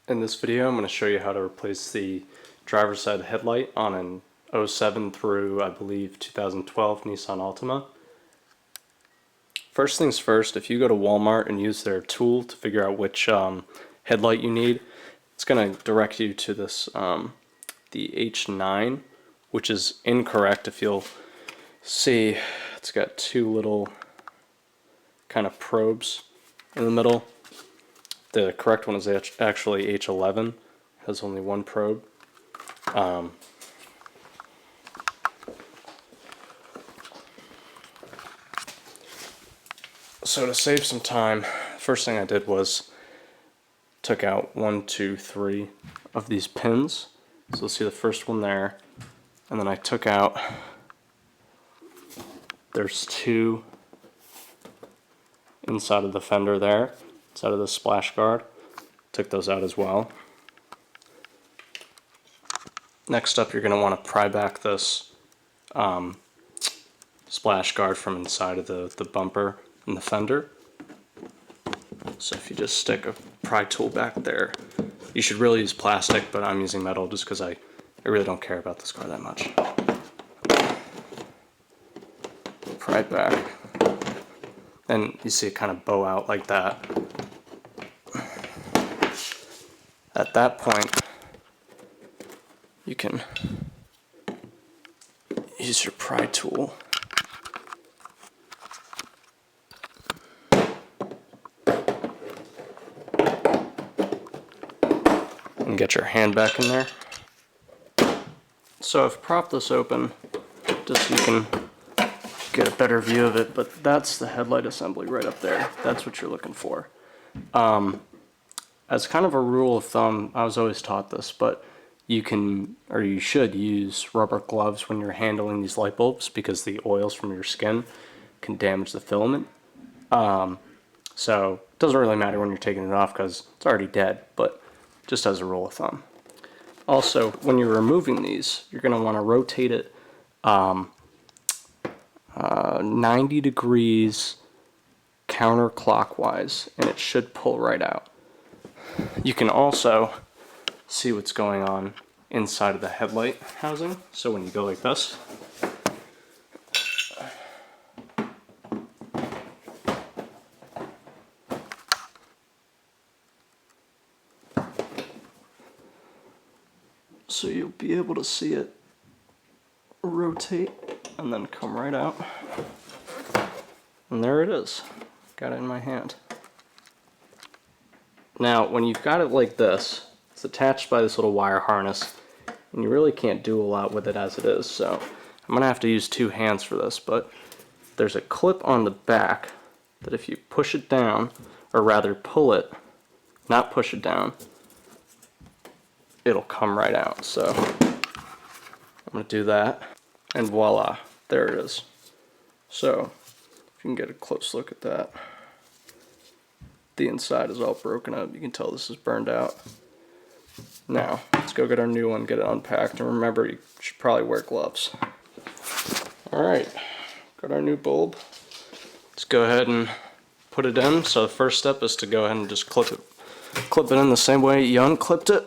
In this video, I'm going to show you how to replace the driver's side headlight on an '07 through, I believe, 2012 Nissan Altima. First things first, if you go to Walmart and use their tool to figure out which headlight you need, it's going to direct you to this, the H9, which is incorrect. If you'll see, it's got two little kind of probes in the middle. The correct one is actually H11, has only one probe. So to save some time, first thing I did was took out 1, 2, 3 of these pins. So you'll see the first one there, and then I took out, there's 2 inside of the fender there, inside of the splash guard. Took those out as well. Next up, you're going to want to pry back this splash guard from inside of the bumper and the fender. So if you just stick a pry tool back there, you should really use plastic, but I'm using metal just because I really don't care about this car that much. Pry it back, and you see it kind of bow out like that. At that point, you can use your pry tool and get your hand back in there. So I've propped this open just so you can get a better view of it, but that's the headlight assembly right up there. That's what you're looking for. As kind of a rule of thumb, I was always taught this, but you can, or you should, use rubber gloves when you're handling these light bulbs because the oils from your skin can damage the filament. So it doesn't really matter when you're taking it off because it's already dead, but just as a rule of thumb. Also, when you're removing these, you're going to want to rotate it 90 degrees counterclockwise, and it should pull right out. You can also see what's going on inside of the headlight housing. So when you go like this, so you'll be able to see it rotate and then come right out. And there it is. Got it in my hand. Now, when you've got it like this, it's attached by this little wire harness, and you really can't do a lot with it as it is, so I'm going to have to use 2 hands for this, but there's a clip on the back that if you push it down, or rather pull it, not push it down, it'll come right out. So I'm going to do that, and voila, there it is. So if you can get a close look at that. The inside is all broken up. You can tell this is burned out. Now, let's go get our new one, get it unpacked, and remember, you should probably wear gloves. Alright, got our new bulb. Let's go ahead and put it in. So the first step is to go ahead and just clip it in the same way you unclipped it.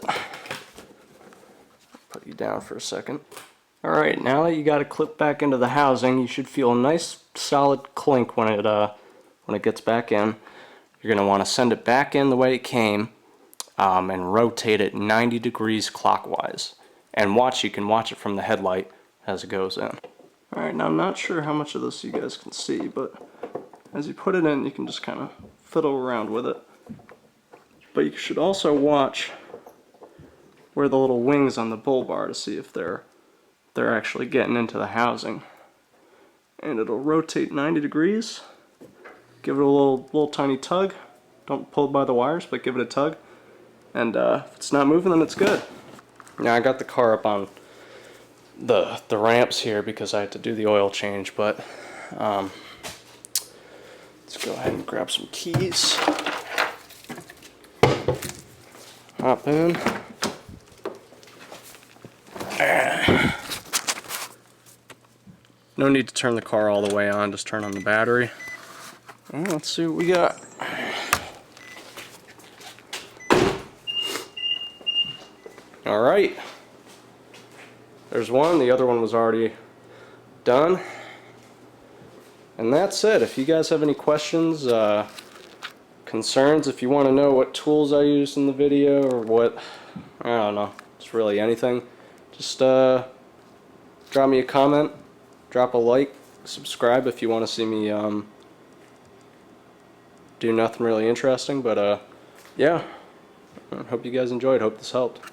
Put you down for a second. Alright, now that you got it clipped back into the housing, you should feel a nice solid clink when it gets back in. You're going to want to send it back in the way it came and rotate it 90 degrees clockwise. And you can watch it from the headlight as it goes in. Alright, now I'm not sure how much of this you guys can see, but as you put it in, you can just kind of fiddle around with it. But you should also watch where the little wings on the bulb are to see if they're actually getting into the housing. And it'll rotate 90 degrees. Give it a little tiny tug. Don't pull by the wires, but give it a tug. And if it's not moving, then it's good. Now I got the car up on the ramps here because I had to do the oil change, but let's go ahead and grab some keys. Hop in. No need to turn the car all the way on, just turn on the battery. Well, let's see what we got. Alright, there's one. The other one was already done. And that's it. If you guys have any questions, concerns, if you want to know what tools I used in the video, or what, I don't know, it's really anything, just drop me a comment, drop a like, subscribe if you want to see me do nothing really interesting. But yeah, I hope you guys enjoyed. Hope this helped.